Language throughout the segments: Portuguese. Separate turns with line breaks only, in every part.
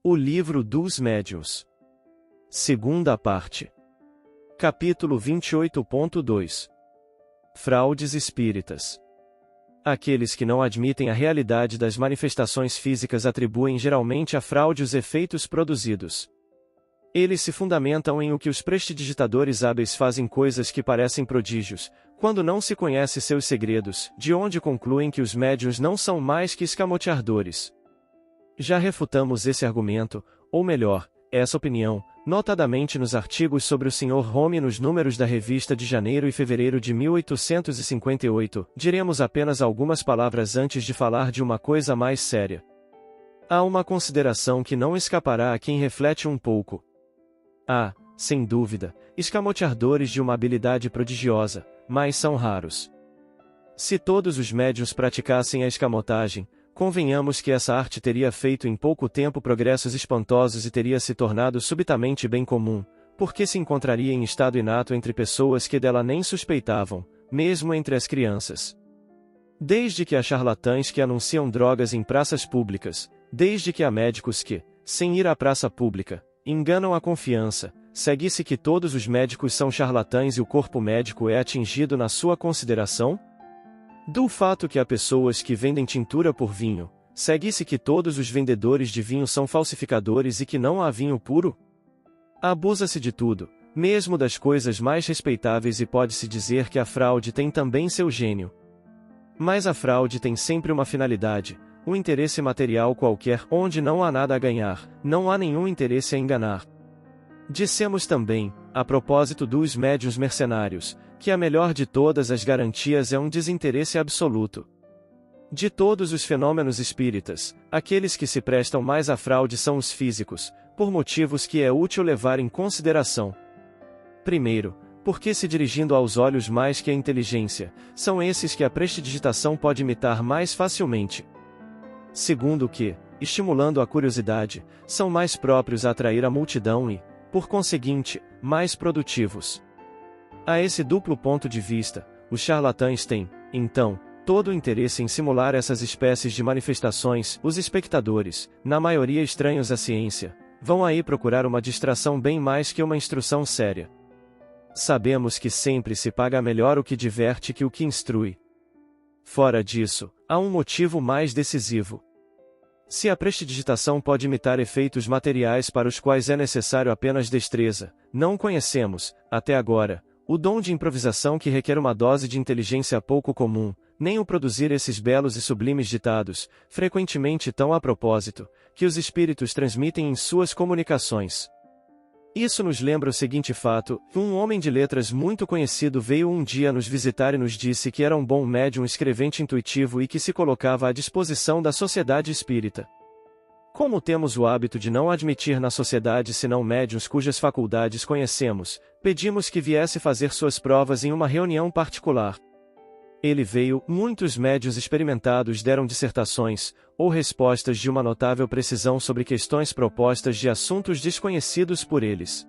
O Livro dos Médiuns. Segunda parte. Capítulo 28.2. Fraudes espíritas. Aqueles que não admitem a realidade das manifestações físicas atribuem geralmente à fraude os efeitos produzidos. Eles se fundamentam em o que os prestidigitadores hábeis fazem coisas que parecem prodígios, quando não se conhece seus segredos, de onde concluem que os médiuns não são mais que escamoteadores. Já refutamos esse argumento, ou melhor, essa opinião, notadamente nos artigos sobre o Sr. Home nos números da revista de janeiro e fevereiro de 1858, diremos apenas algumas palavras antes de falar de uma coisa mais séria. Há uma consideração que não escapará a quem reflete um pouco. Há, sem dúvida, escamoteadores de uma habilidade prodigiosa, mas são raros. Se todos os médiuns praticassem a escamotagem, convenhamos que essa arte teria feito em pouco tempo progressos espantosos e teria se tornado subitamente bem comum, porque se encontraria em estado inato entre pessoas que dela nem suspeitavam, mesmo entre as crianças. Desde que há charlatães que anunciam drogas em praças públicas, desde que há médicos que, sem ir à praça pública, enganam a confiança, segue-se que todos os médicos são charlatães e o corpo médico é atingido na sua consideração? Do fato que há pessoas que vendem tintura por vinho, segue-se que todos os vendedores de vinho são falsificadores e que não há vinho puro? Abusa-se de tudo, mesmo das coisas mais respeitáveis, e pode-se dizer que a fraude tem também seu gênio. Mas a fraude tem sempre uma finalidade, um interesse material qualquer, onde não há nada a ganhar, não há nenhum interesse a enganar. Dissemos também, a propósito dos médiuns mercenários, que a melhor de todas as garantias é um desinteresse absoluto. De todos os fenômenos espíritas, aqueles que se prestam mais à fraude são os físicos, por motivos que é útil levar em consideração. Primeiro, porque se dirigindo aos olhos mais que à inteligência, são esses que a prestidigitação pode imitar mais facilmente. Segundo que, estimulando a curiosidade, são mais próprios a atrair a multidão e, por conseguinte, mais produtivos. A esse duplo ponto de vista, os charlatães têm, então, todo o interesse em simular essas espécies de manifestações. Os espectadores, na maioria estranhos à ciência, vão aí procurar uma distração bem mais que uma instrução séria. Sabemos que sempre se paga melhor o que diverte que o que instrui. Fora disso, há um motivo mais decisivo. Se a prestidigitação pode imitar efeitos materiais para os quais é necessário apenas destreza, não conhecemos, até agora, o dom de improvisação que requer uma dose de inteligência pouco comum, nem o produzir esses belos e sublimes ditados, frequentemente tão a propósito, que os espíritos transmitem em suas comunicações. Isso nos lembra o seguinte fato: um homem de letras muito conhecido veio um dia nos visitar e nos disse que era um bom médium escrevente intuitivo e que se colocava à disposição da sociedade espírita. Como temos o hábito de não admitir na sociedade senão médiuns cujas faculdades conhecemos, pedimos que viesse fazer suas provas em uma reunião particular. Ele veio, muitos médiuns experimentados deram dissertações, ou respostas de uma notável precisão sobre questões propostas de assuntos desconhecidos por eles.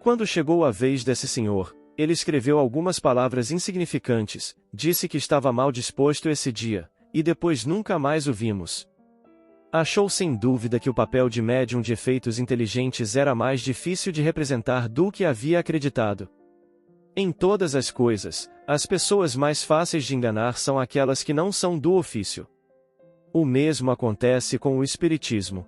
Quando chegou a vez desse senhor, ele escreveu algumas palavras insignificantes, disse que estava mal disposto esse dia, e depois nunca mais o vimos. Achou sem dúvida que o papel de médium de efeitos inteligentes era mais difícil de representar do que havia acreditado. Em todas as coisas, as pessoas mais fáceis de enganar são aquelas que não são do ofício. O mesmo acontece com o espiritismo.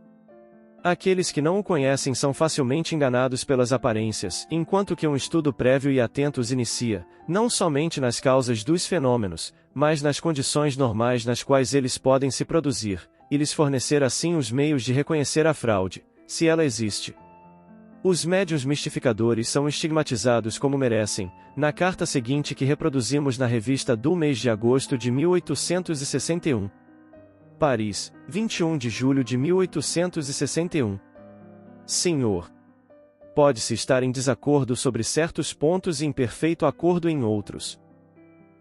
Aqueles que não o conhecem são facilmente enganados pelas aparências, enquanto que um estudo prévio e atento os inicia, não somente nas causas dos fenômenos, mas nas condições normais nas quais eles podem se produzir, e lhes fornecer assim os meios de reconhecer a fraude, se ela existe. Os médiuns mistificadores são estigmatizados como merecem, na carta seguinte que reproduzimos na revista do mês de agosto de 1861. Paris, 21 de julho de 1861. Senhor. Pode-se estar em desacordo sobre certos pontos e em perfeito acordo em outros.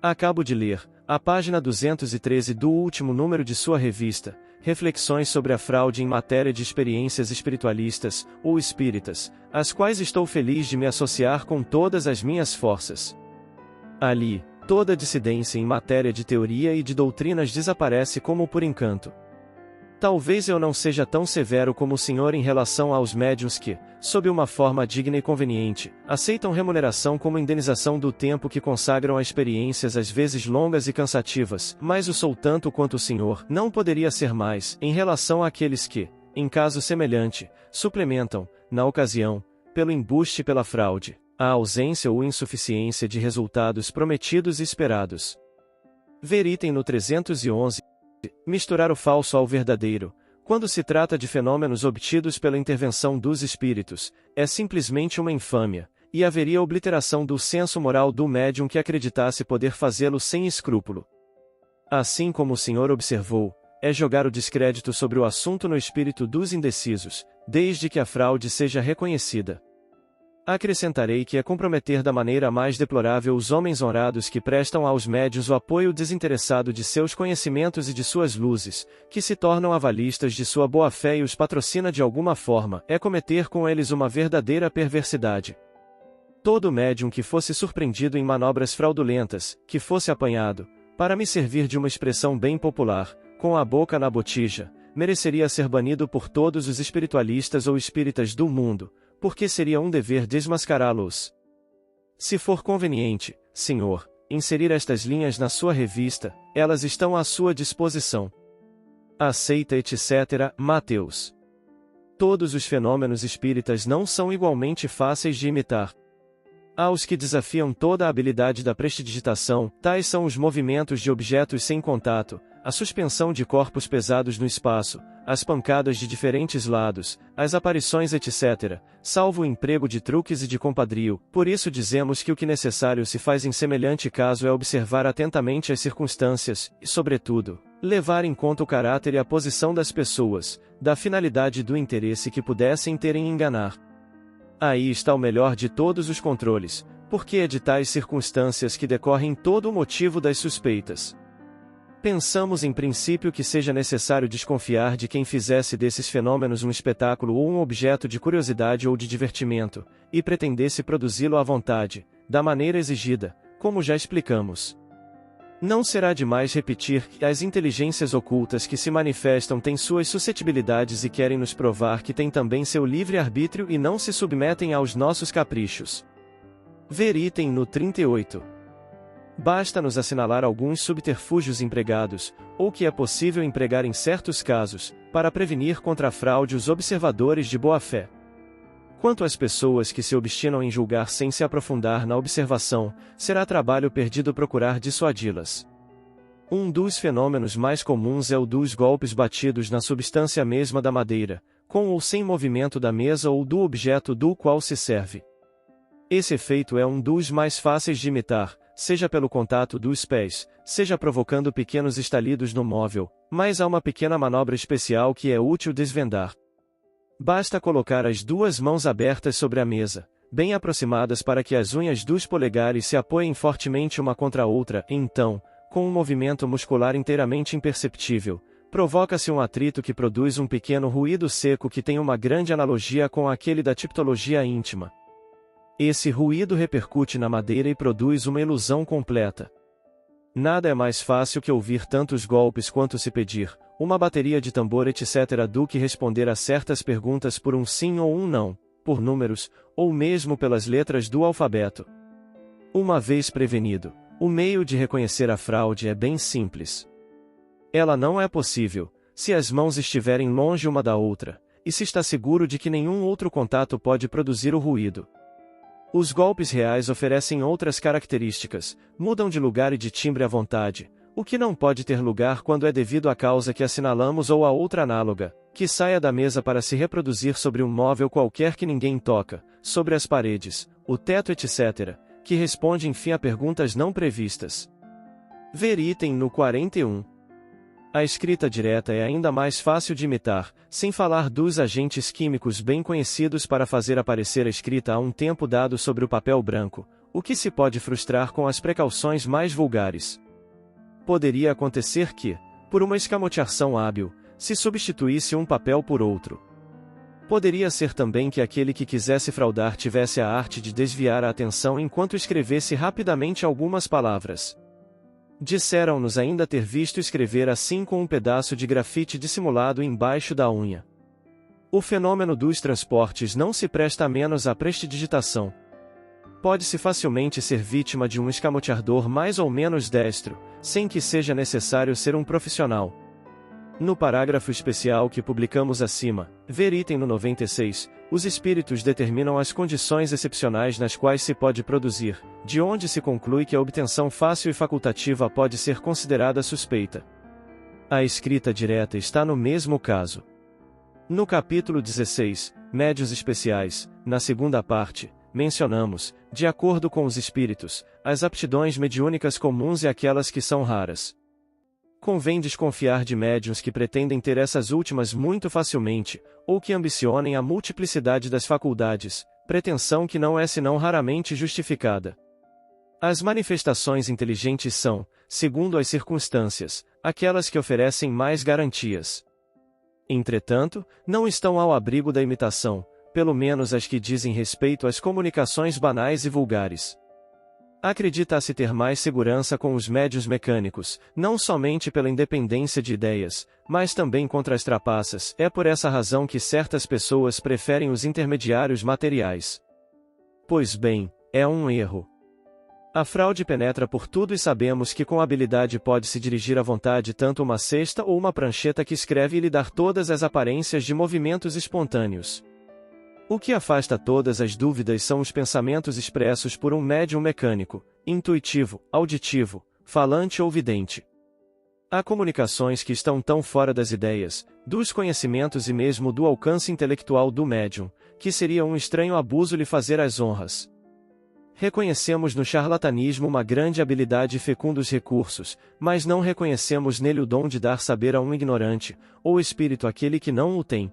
Acabo de ler, a página 213 do último número de sua revista, Reflexões sobre a fraude em matéria de experiências espiritualistas, ou espíritas, às quais estou feliz de me associar com todas as minhas forças. Ali, toda dissidência em matéria de teoria e de doutrinas desaparece como por encanto. Talvez eu não seja tão severo como o senhor em relação aos médiuns que, sob uma forma digna e conveniente, aceitam remuneração como indenização do tempo que consagram a experiências às vezes longas e cansativas, mas o sou tanto quanto o senhor não poderia ser mais, em relação àqueles que, em caso semelhante, suplementam, na ocasião, pelo embuste e pela fraude, a ausência ou insuficiência de resultados prometidos e esperados. Ver item no 311. Misturar o falso ao verdadeiro, quando se trata de fenômenos obtidos pela intervenção dos espíritos, é simplesmente uma infâmia, e haveria obliteração do senso moral do médium que acreditasse poder fazê-lo sem escrúpulo. Assim como o senhor observou, é jogar o descrédito sobre o assunto no espírito dos indecisos, desde que a fraude seja reconhecida. Acrescentarei que é comprometer da maneira mais deplorável os homens honrados que prestam aos médiuns o apoio desinteressado de seus conhecimentos e de suas luzes, que se tornam avalistas de sua boa-fé e os patrocina de alguma forma, é cometer com eles uma verdadeira perversidade. Todo médium que fosse surpreendido em manobras fraudulentas, que fosse apanhado, para me servir de uma expressão bem popular, com a boca na botija, mereceria ser banido por todos os espiritualistas ou espíritas do mundo, porque seria um dever desmascará-los. Se for conveniente, senhor, inserir estas linhas na sua revista, elas estão à sua disposição. Aceita etc. Mateus. Todos os fenômenos espíritas não são igualmente fáceis de imitar. Há os que desafiam toda a habilidade da prestidigitação, tais são os movimentos de objetos sem contato, a suspensão de corpos pesados no espaço, as pancadas de diferentes lados, as aparições etc., salvo o emprego de truques e de compadrio. Por isso dizemos que o que necessário se faz em semelhante caso é observar atentamente as circunstâncias, e, sobretudo, levar em conta o caráter e a posição das pessoas, da finalidade e do interesse que pudessem ter em enganar. Aí está o melhor de todos os controles, porque é de tais circunstâncias que decorrem todo o motivo das suspeitas. Pensamos em princípio que seja necessário desconfiar de quem fizesse desses fenômenos um espetáculo ou um objeto de curiosidade ou de divertimento, e pretendesse produzi-lo à vontade, da maneira exigida, como já explicamos. Não será demais repetir que as inteligências ocultas que se manifestam têm suas suscetibilidades e querem nos provar que têm também seu livre-arbítrio e não se submetem aos nossos caprichos. Ver item no 38. Basta-nos assinalar alguns subterfúgios empregados, ou que é possível empregar em certos casos, para prevenir contra a fraude os observadores de boa-fé. Quanto às pessoas que se obstinam em julgar sem se aprofundar na observação, será trabalho perdido procurar dissuadi-las. Um dos fenômenos mais comuns é o dos golpes batidos na substância mesma da madeira, com ou sem movimento da mesa ou do objeto do qual se serve. Esse efeito é um dos mais fáceis de imitar, seja pelo contato dos pés, seja provocando pequenos estalidos no móvel, mas há uma pequena manobra especial que é útil desvendar. Basta colocar as duas mãos abertas sobre a mesa, bem aproximadas para que as unhas dos polegares se apoiem fortemente uma contra a outra, e então, com um movimento muscular inteiramente imperceptível, provoca-se um atrito que produz um pequeno ruído seco que tem uma grande analogia com aquele da tipologia íntima. Esse ruído repercute na madeira e produz uma ilusão completa. Nada é mais fácil que ouvir tantos golpes quanto se pedir, uma bateria de tambor etc. do que responder a certas perguntas por um sim ou um não, por números, ou mesmo pelas letras do alfabeto. Uma vez prevenido, o meio de reconhecer a fraude é bem simples. Ela não é possível, se as mãos estiverem longe uma da outra, e se está seguro de que nenhum outro contato pode produzir o ruído. Os golpes reais oferecem outras características, mudam de lugar e de timbre à vontade, o que não pode ter lugar quando é devido à causa que assinalamos ou a outra análoga, que saia da mesa para se reproduzir sobre um móvel qualquer que ninguém toca, sobre as paredes, o teto etc., que responde enfim a perguntas não previstas. Ver item no 41. A escrita direta é ainda mais fácil de imitar, sem falar dos agentes químicos bem conhecidos para fazer aparecer a escrita a um tempo dado sobre o papel branco, o que se pode frustrar com as precauções mais vulgares. Poderia acontecer que, por uma escamoteação hábil, se substituísse um papel por outro. Poderia ser também que aquele que quisesse fraudar tivesse a arte de desviar a atenção enquanto escrevesse rapidamente algumas palavras. Disseram-nos ainda ter visto escrever assim com um pedaço de grafite dissimulado embaixo da unha. O fenômeno dos transportes não se presta menos à prestidigitação. Pode-se facilmente ser vítima de um escamoteador mais ou menos destro, sem que seja necessário ser um profissional. No parágrafo especial que publicamos acima, ver item no 96, os espíritos determinam as condições excepcionais nas quais se pode produzir, de onde se conclui que a obtenção fácil e facultativa pode ser considerada suspeita. A escrita direta está no mesmo caso. No capítulo 16, Médios Especiais, na segunda parte, mencionamos, de acordo com os espíritos, as aptidões mediúnicas comuns e aquelas que são raras. Convém desconfiar de médiuns que pretendem ter essas últimas muito facilmente, ou que ambicionem a multiplicidade das faculdades, pretensão que não é senão raramente justificada. As manifestações inteligentes são, segundo as circunstâncias, aquelas que oferecem mais garantias. Entretanto, não estão ao abrigo da imitação, pelo menos as que dizem respeito às comunicações banais e vulgares. Acredita-se ter mais segurança com os médios mecânicos, não somente pela independência de ideias, mas também contra as trapaças. É por essa razão que certas pessoas preferem os intermediários materiais. Pois bem, é um erro. A fraude penetra por tudo e sabemos que com habilidade pode-se dirigir à vontade tanto uma cesta ou uma prancheta que escreve e lhe dar todas as aparências de movimentos espontâneos. O que afasta todas as dúvidas são os pensamentos expressos por um médium mecânico, intuitivo, auditivo, falante ou vidente. Há comunicações que estão tão fora das ideias, dos conhecimentos e mesmo do alcance intelectual do médium, que seria um estranho abuso lhe fazer as honras. Reconhecemos no charlatanismo uma grande habilidade e fecundos recursos, mas não reconhecemos nele o dom de dar saber a um ignorante, ou espírito àquele que não o tem.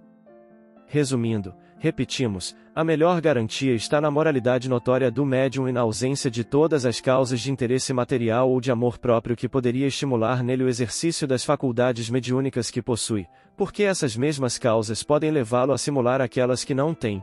Resumindo, repetimos, a melhor garantia está na moralidade notória do médium e na ausência de todas as causas de interesse material ou de amor próprio que poderia estimular nele o exercício das faculdades mediúnicas que possui, porque essas mesmas causas podem levá-lo a simular aquelas que não tem.